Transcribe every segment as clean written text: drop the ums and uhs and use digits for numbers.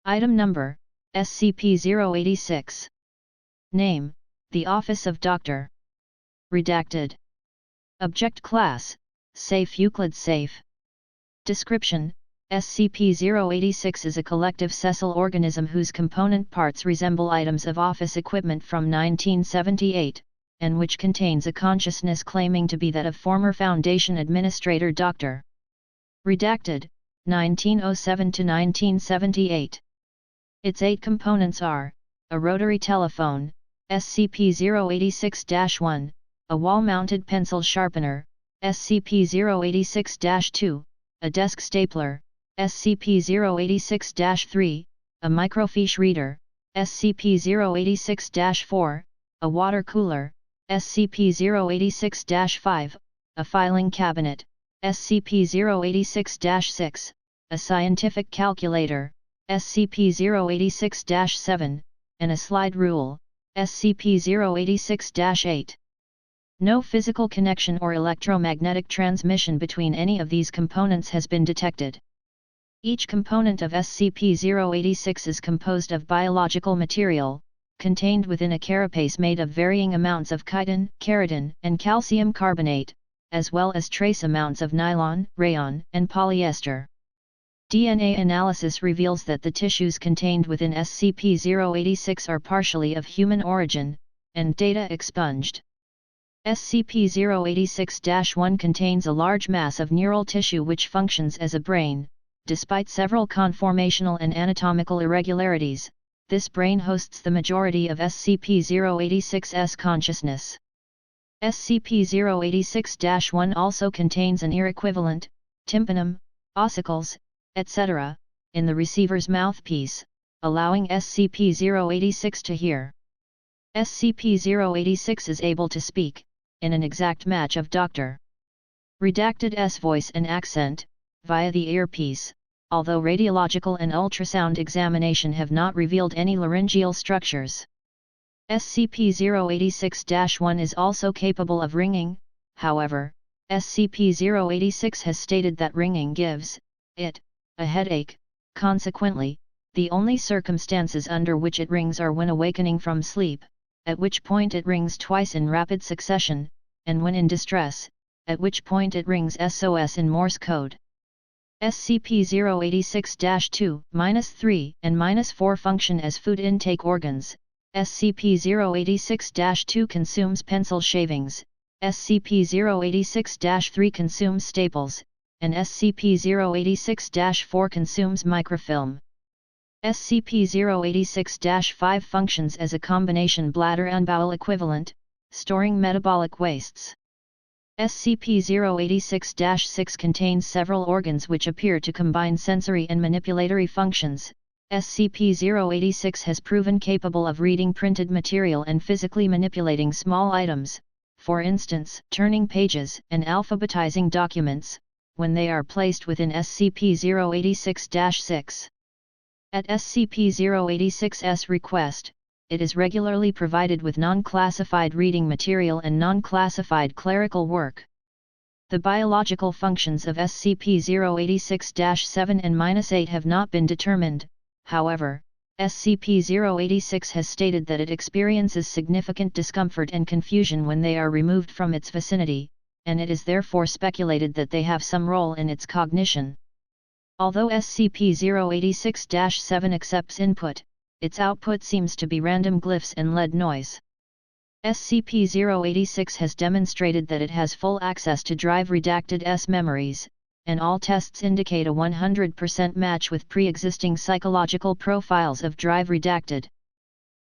Item Number, SCP-086. Name, the Office of Dr. Redacted. Object Class, Safe Euclid Safe. Description: SCP-086 is a collective sessile organism whose component parts resemble items of office equipment from 1978, and which contains a consciousness claiming to be that of former Foundation Administrator Dr. Redacted, 1907 to 1978. Its 8 components are: a rotary telephone, SCP-086-1, a wall-mounted pencil sharpener, SCP-086-2, a desk stapler, SCP-086-3, a microfiche reader, SCP-086-4, a water cooler, SCP-086-5, a filing cabinet, SCP-086-6, a scientific calculator, SCP-086-7, and a slide rule, SCP-086-8. No physical connection or electromagnetic transmission between any of these components has been detected. Each component of SCP-086 is composed of biological material, contained within a carapace made of varying amounts of chitin, keratin, and calcium carbonate, as well as trace amounts of nylon, rayon, and polyester. DNA analysis reveals that the tissues contained within SCP-086 are partially of human origin, and data expunged. SCP-086-1 contains a large mass of neural tissue which functions as a brain. Despite several conformational and anatomical irregularities, this brain hosts the majority of SCP-086's consciousness. SCP-086-1 also contains an ear equivalent, tympanum, ossicles, etc., in the receiver's mouthpiece, allowing SCP-086 to hear. SCP-086 is able to speak, in an exact match of Dr. Redacted's voice and accent, via the earpiece, although radiological and ultrasound examination have not revealed any laryngeal structures. SCP-086-1 is also capable of ringing. However, SCP-086 has stated that ringing gives it a headache. Consequently, the only circumstances under which it rings are when awakening from sleep, at which point it rings twice in rapid succession, and when in distress, at which point it rings SOS in Morse code. SCP-086-2, -3, and -4 function as food intake organs. SCP-086-2 consumes pencil shavings, SCP-086-3 consumes staples, and SCP-086-4 consumes microfilm. SCP-086-5 functions as a combination bladder and bowel equivalent, storing metabolic wastes. SCP-086-6 contains several organs which appear to combine sensory and manipulatory functions. SCP-086 has proven capable of reading printed material and physically manipulating small items, for instance, turning pages and alphabetizing documents, when they are placed within SCP-086-6. At SCP-086's request, it is regularly provided with non-classified reading material and non-classified clerical work. The biological functions of SCP-086-7 and -8 have not been determined. However, SCP-086 has stated that it experiences significant discomfort and confusion when they are removed from its vicinity, and it is therefore speculated that they have some role in its cognition. Although SCP-086-7 accepts input, its output seems to be random glyphs and lead noise. SCP-086 has demonstrated that it has full access to Drive Redacted's memories, and all tests indicate a 100% match with pre-existing psychological profiles of Drive Redacted.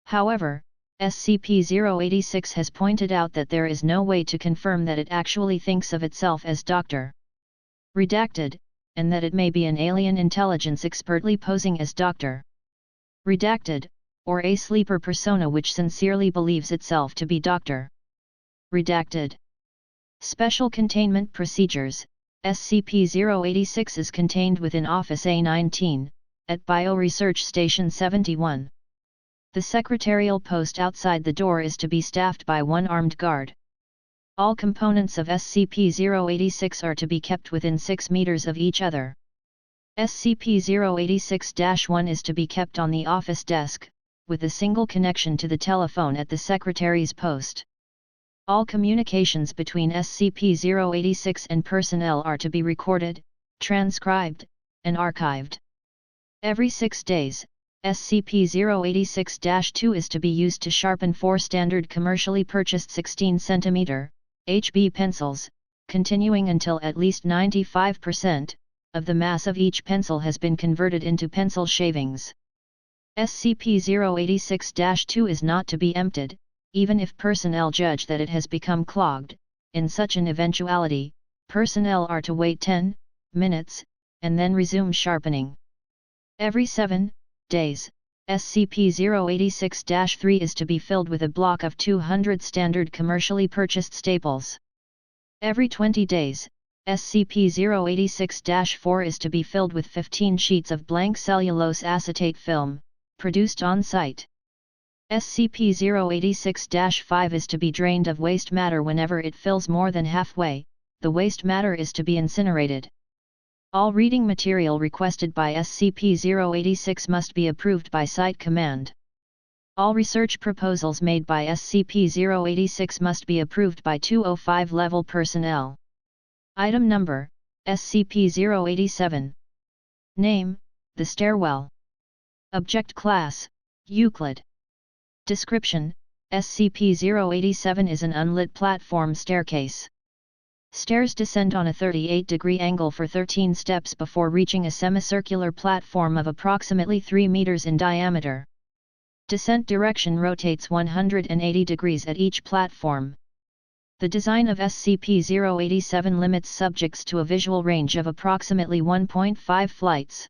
However, SCP-086 has pointed out that there is no way to confirm that it actually thinks of itself as Dr. Redacted, and that it may be an alien intelligence expertly posing as Dr. Redacted, or a sleeper persona which sincerely believes itself to be Dr. Redacted. Special Containment Procedures. SCP-086 is contained within Office A-19, at Bioresearch Station 71. The secretarial post outside the door is to be staffed by one armed guard. All components of SCP-086 are to be kept within 6 meters of each other. SCP-086-1 is to be kept on the office desk, with a single connection to the telephone at the secretary's post. All communications between SCP-086 and personnel are to be recorded, transcribed, and archived. Every 6 days, SCP-086-2 is to be used to sharpen 4 standard commercially purchased 16 cm HB pencils, continuing until at least 95% of the mass of each pencil has been converted into pencil shavings. SCP-086-2 is not to be emptied, even if personnel judge that it has become clogged. In such an eventuality, personnel are to wait 10 minutes, and then resume sharpening. Every 7 days, SCP-086-3 is to be filled with a block of 200 standard commercially purchased staples. Every 20 days, SCP-086-4 is to be filled with 15 sheets of blank cellulose acetate film, produced on-site. SCP-086-5 is to be drained of waste matter whenever it fills more than halfway. The waste matter is to be incinerated. All reading material requested by SCP-086 must be approved by Site Command. All research proposals made by SCP-086 must be approved by 205 level personnel. Item Number, SCP-087. Name, The Stairwell. Object Class, Euclid. Description, SCP-087 is an unlit platform staircase. Stairs descend on a 38-degree angle for 13 steps before reaching a semicircular platform of approximately 3 meters in diameter. Descent direction rotates 180 degrees at each platform. The design of SCP-087 limits subjects to a visual range of approximately 1.5 flights.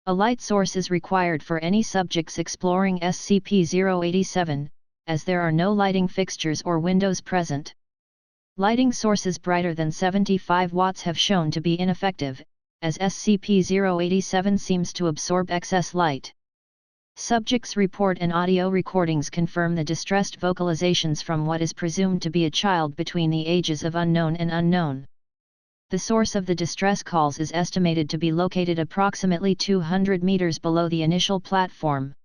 A light source is required for any subjects exploring SCP-087, as there are no lighting fixtures or windows present. Lighting sources brighter than 75 watts have shown to be ineffective, as SCP-087 seems to absorb excess light. Subjects' report and audio recordings confirm the distressed vocalizations from what is presumed to be a child between the ages of unknown and unknown. The source of the distress calls is estimated to be located approximately 200 meters below the initial platform.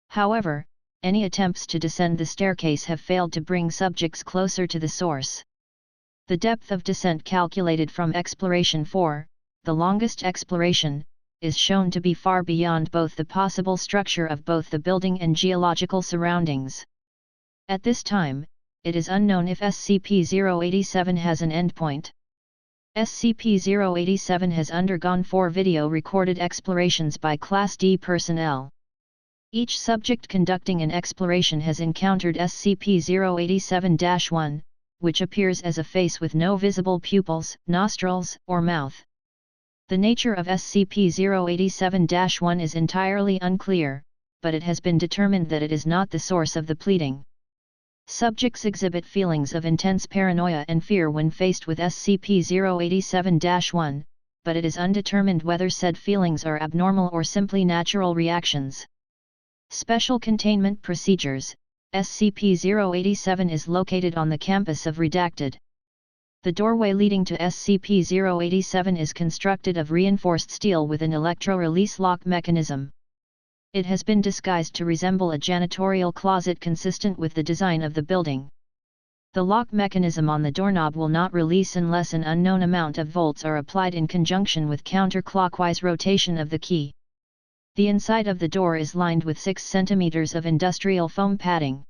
However, any attempts to descend the staircase have failed to bring subjects closer to the source. The depth of descent calculated from Exploration 4, the longest exploration, is shown to be far beyond both the possible structure of both the building and geological surroundings. At this time, it is unknown if SCP-087 has an endpoint. SCP-087 has undergone 4 video-recorded explorations by Class D personnel. Each subject conducting an exploration has encountered SCP-087-1, which appears as a face with no visible pupils, nostrils, or mouth. The nature of SCP-087-1 is entirely unclear, but it has been determined that it is not the source of the pleading. Subjects exhibit feelings of intense paranoia and fear when faced with SCP-087-1, but it is undetermined whether said feelings are abnormal or simply natural reactions. Special Containment Procedures. SCP-087 is located on the campus of Redacted. The doorway leading to SCP-087 is constructed of reinforced steel with an electro-release lock mechanism. It has been disguised to resemble a janitorial closet consistent with the design of the building. The lock mechanism on the doorknob will not release unless an unknown amount of volts are applied in conjunction with counterclockwise rotation of the key. The inside of the door is lined with 6 cm of industrial foam padding.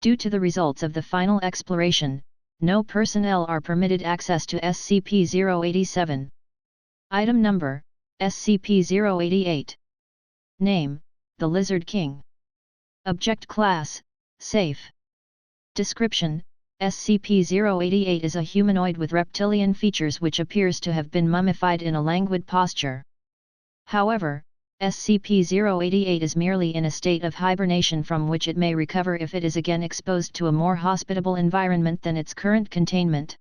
Due to the results of the final exploration, no personnel are permitted access to SCP-087. Item Number, SCP-088. Name, The Lizard King. Object Class, Safe. Description, SCP-088 is a humanoid with reptilian features which appears to have been mummified in a languid posture. However, SCP-088 is merely in a state of hibernation from which it may recover if it is again exposed to a more hospitable environment than its current containment.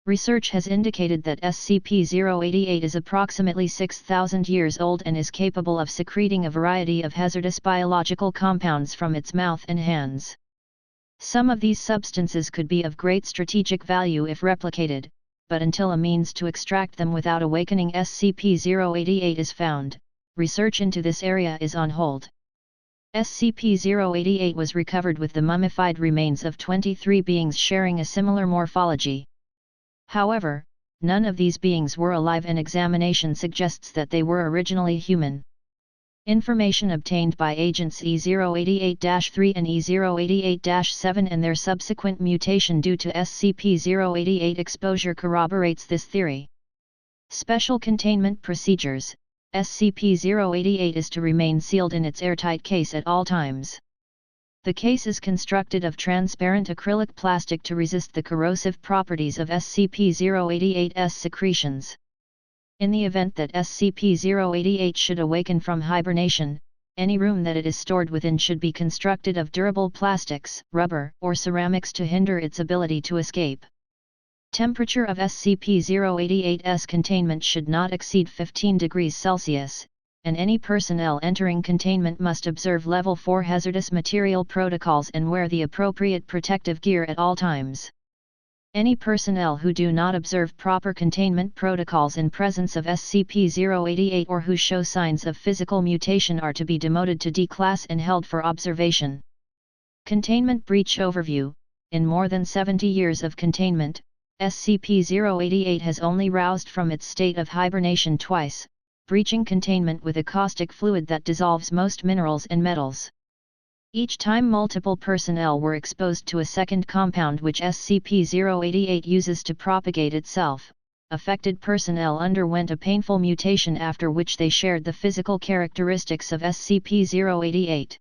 Research has indicated that SCP-088 is approximately 6,000 years old and is capable of secreting a variety of hazardous biological compounds from its mouth and hands. Some of these substances could be of great strategic value if replicated, but until a means to extract them without awakening SCP-088 is found, research into this area is on hold. SCP-088 was recovered with the mummified remains of 23 beings sharing a similar morphology. However, none of these beings were alive, and examination suggests that they were originally human. Information obtained by Agents E088-3 and E088-7 and their subsequent mutation due to SCP-088 exposure corroborates this theory. Special Containment Procedures. SCP-088 is to remain sealed in its airtight case at all times. The case is constructed of transparent acrylic plastic to resist the corrosive properties of SCP-088's secretions. In the event that SCP-088 should awaken from hibernation, any room that it is stored within should be constructed of durable plastics, rubber, or ceramics to hinder its ability to escape. Temperature of SCP-088's containment should not exceed 15 degrees Celsius, and any personnel entering containment must observe Level 4 hazardous material protocols and wear the appropriate protective gear at all times. Any personnel who do not observe proper containment protocols in presence of SCP-088 or who show signs of physical mutation are to be demoted to D-Class and held for observation. Containment Breach Overview. In more than 70 years of containment, SCP-088 has only roused from its state of hibernation twice, breaching containment with a caustic fluid that dissolves most minerals and metals. Each time multiple personnel were exposed to a second compound which SCP-088 uses to propagate itself, affected personnel underwent a painful mutation after which they shared the physical characteristics of SCP-088.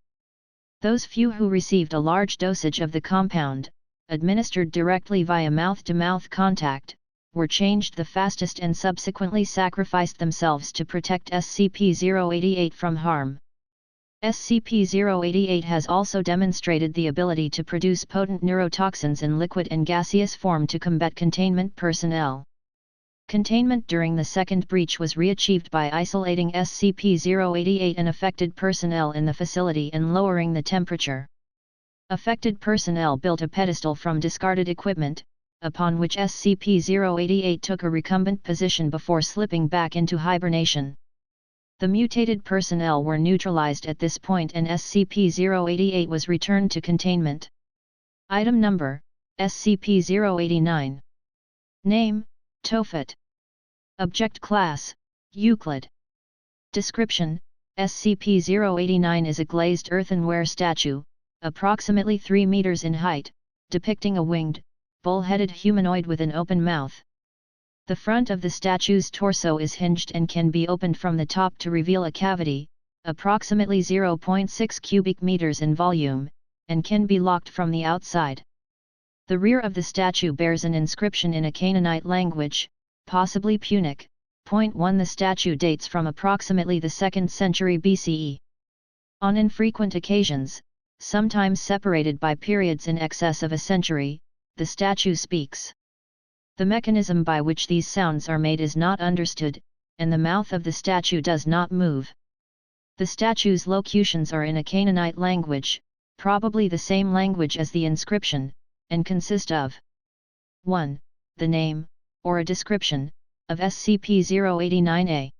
Those few who received a large dosage of the compound, administered directly via mouth-to-mouth contact, were changed the fastest and subsequently sacrificed themselves to protect SCP-088 from harm. SCP-088 has also demonstrated the ability to produce potent neurotoxins in liquid and gaseous form to combat containment personnel. Containment during the second breach was reachieved by isolating SCP-088 and affected personnel in the facility and lowering the temperature. Affected personnel built a pedestal from discarded equipment, upon which SCP-088 took a recumbent position before slipping back into hibernation. The mutated personnel were neutralized at this point and SCP-088 was returned to containment. Item Number: SCP-089. Name: Tophet. Object Class: Euclid. Description: SCP-089 is a glazed earthenware statue, approximately 3 meters in height, depicting a winged, bull-headed humanoid with an open mouth. The front of the statue's torso is hinged and can be opened from the top to reveal a cavity, approximately 0.6 cubic meters in volume, and can be locked from the outside. The rear of the statue bears an inscription in a Canaanite language, possibly Punic. 1. The statue dates from approximately the 2nd century BCE. On infrequent occasions, sometimes separated by periods in excess of a century, the statue speaks. The mechanism by which these sounds are made is not understood, and the mouth of the statue does not move. The statue's locutions are in a Canaanite language, probably the same language as the inscription, and consist of 1. The name, or a description, of SCP-089-A.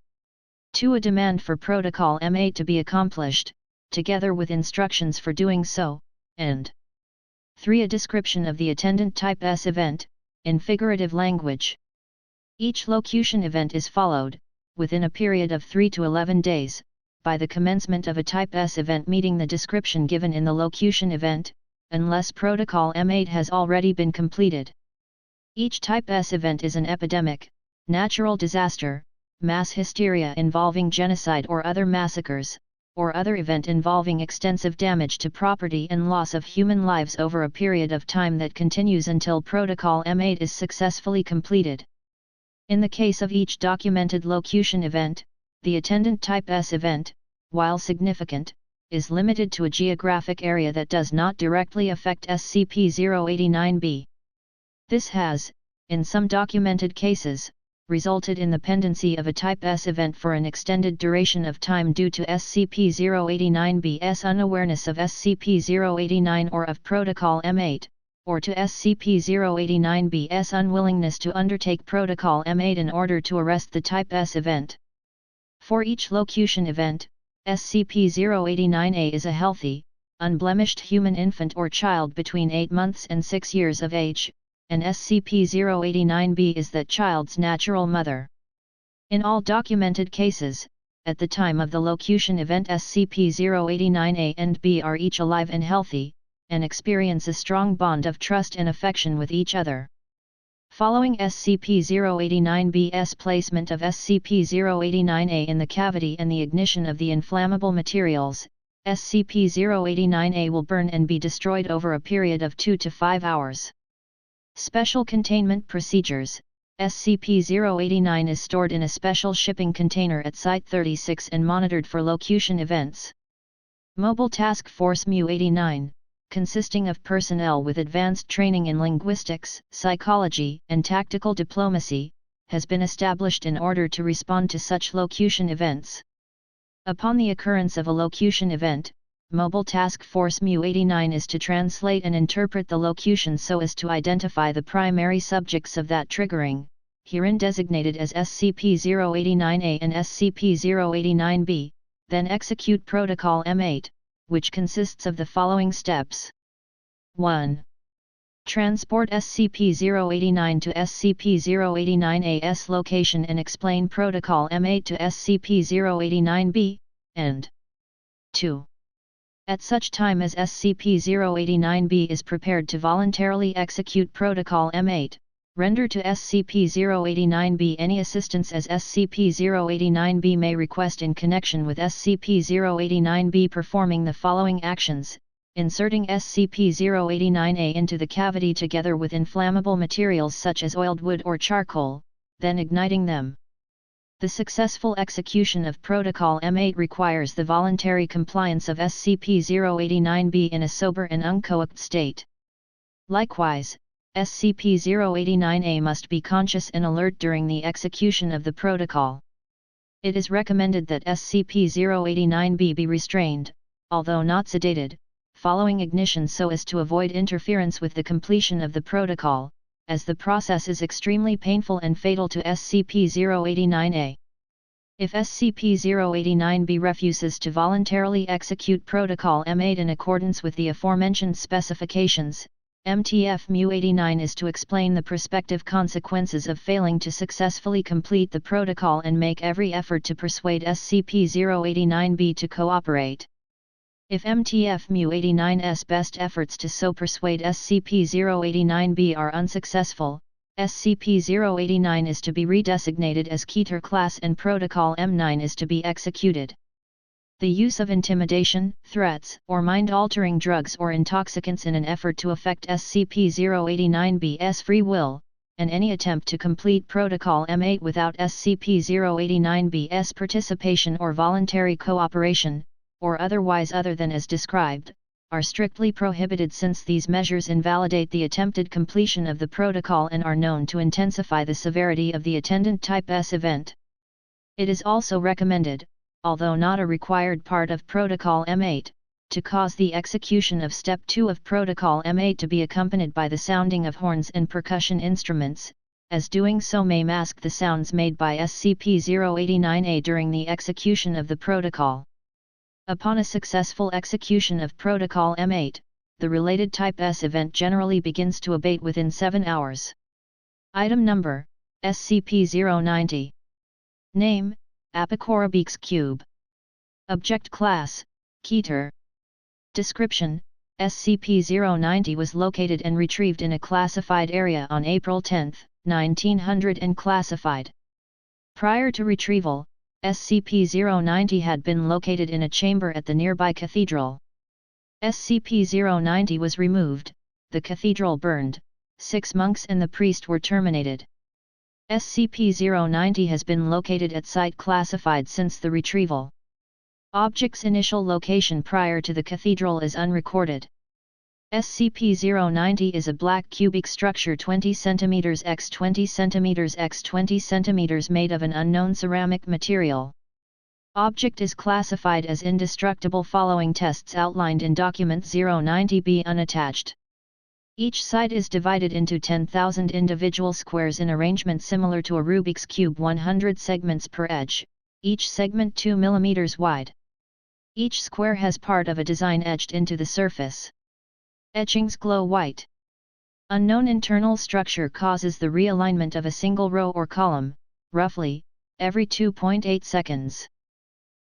2. A demand for Protocol M8 to be accomplished, together with instructions for doing so, and 3. A description of the attendant Type S event, in figurative language. Each locution event is followed, within a period of 3 to 11 days, by the commencement of a Type S event meeting the description given in the locution event, unless Protocol M8 has already been completed. Each Type S event is an epidemic, natural disaster, mass hysteria involving genocide or other massacres, or other event involving extensive damage to property and loss of human lives over a period of time that continues until Protocol M8 is successfully completed. In the case of each documented locution event, the attendant Type S event, while significant, is limited to a geographic area that does not directly affect SCP-089-B. This has, in some documented cases, resulted in the pendency of a Type S event for an extended duration of time due to SCP-089-B's unawareness of SCP-089 or of Protocol M8, or to SCP-089-B's unwillingness to undertake Protocol M8 in order to arrest the Type S event. For each locution event, SCP-089-A is a healthy, unblemished human infant or child between 8 months and 6 years of age, and SCP-089-B is that child's natural mother. In all documented cases, at the time of the locution event, SCP-089-A and B are each alive and healthy, and experience a strong bond of trust and affection with each other. Following SCP-089-B's placement of SCP-089-A in the cavity and the ignition of the inflammable materials, SCP-089-A will burn and be destroyed over a period of 2 to 5 hours. Special Containment Procedures. SCP-089 is stored in a special shipping container at Site-36 and monitored for locution events. Mobile Task Force MU-89, consisting of personnel with advanced training in linguistics, psychology, and tactical diplomacy, has been established in order to respond to such locution events. Upon the occurrence of a locution event, Mobile Task Force MU-89 is to translate and interpret the locution so as to identify the primary subjects of that triggering, herein designated as SCP-089-A and SCP-089-B, then execute Protocol M8, which consists of the following steps. 1. Transport SCP-089 to SCP-089-A's location and explain Protocol M8 to SCP-089-B, and 2. At such time as SCP-089-B is prepared to voluntarily execute Protocol M8, render to SCP-089-B any assistance as SCP-089-B may request in connection with SCP-089-B performing the following actions: inserting SCP-089-A into the cavity together with inflammable materials such as oiled wood or charcoal, then igniting them. The successful execution of Protocol M8 requires the voluntary compliance of SCP-089-B in a sober and uncoaxed state. Likewise, SCP-089-A must be conscious and alert during the execution of the protocol. It is recommended that SCP-089-B be restrained, although not sedated, following ignition so as to avoid interference with the completion of the protocol, as the process is extremely painful and fatal to SCP-089-A. If SCP-089-B refuses to voluntarily execute Protocol M8 in accordance with the aforementioned specifications, MTF-MU-89 is to explain the prospective consequences of failing to successfully complete the protocol and make every effort to persuade SCP-089-B to cooperate. If MTF-MU-89's best efforts to so persuade SCP-089-B are unsuccessful, SCP-089 is to be redesignated as Keter Class and Protocol M9 is to be executed. The use of intimidation, threats, or mind-altering drugs or intoxicants in an effort to affect SCP-089-B's free will, and any attempt to complete Protocol M8 without SCP-089-B's participation or voluntary cooperation, or otherwise other than as described, are strictly prohibited since these measures invalidate the attempted completion of the protocol and are known to intensify the severity of the attendant Type S event. It is also recommended, although not a required part of Protocol M8, to cause the execution of Step 2 of Protocol M8 to be accompanied by the sounding of horns and percussion instruments, as doing so may mask the sounds made by SCP-089-A during the execution of the protocol. Upon a successful execution of Protocol M8, the related Type S event generally begins to abate within 7 hours. Item Number, SCP-090. Name, Apocorabex Cube. Object Class, Keter. Description: SCP-090 was located and retrieved in a classified area on April 10, 1900 and classified. Prior to retrieval, SCP-090 had been located in a chamber at the nearby cathedral. SCP-090 was removed, the cathedral burned, 6 monks and the priest were terminated. SCP-090 has been located at site classified since the retrieval. Object's initial location prior to the cathedral is unrecorded. SCP-090 is a black cubic structure 20 cm x 20 cm x 20 cm made of an unknown ceramic material. Object is classified as indestructible following tests outlined in Document 090-B unattached. Each site is divided into 10,000 individual squares in arrangement similar to a Rubik's Cube, 100 segments per edge, each segment 2 mm wide. Each square has part of a design etched into the surface. Etchings glow white. Unknown internal structure causes the realignment of a single row or column, roughly, every 2.8 seconds.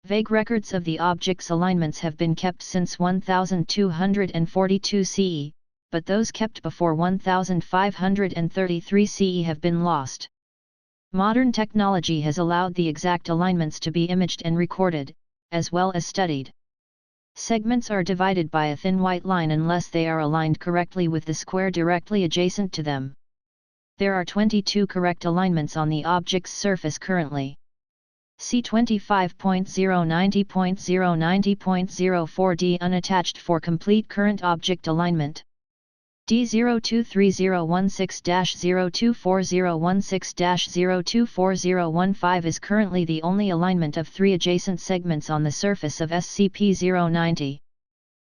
Vague records of the object's alignments have been kept since 1242 CE, but those kept before 1533 CE have been lost. Modern technology has allowed the exact alignments to be imaged and recorded, as well as studied. Segments are divided by a thin white line unless they are aligned correctly with the square directly adjacent to them. There are 22 correct alignments on the object's surface currently. See 25.090.090.04D unattached for complete current object alignment. D023016-024016-024015 is currently the only alignment of 3 adjacent segments on the surface of SCP-090.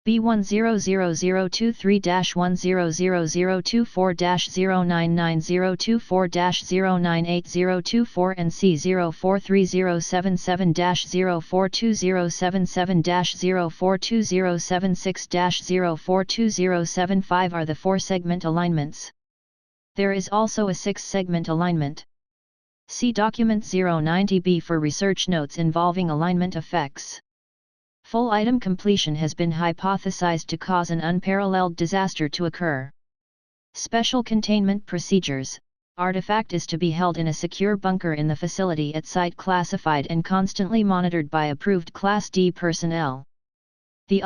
B100023-1000024-099024-098024 and C043077-042076-042075 are the 4-segment alignments. There is also a 6-segment alignment. See Document 090B for research notes involving alignment effects. Full item completion has been hypothesized to cause an unparalleled disaster to occur. Special Containment Procedures. Artifact is to be held in a secure bunker in the facility at site, classified and constantly monitored by approved Class D personnel. The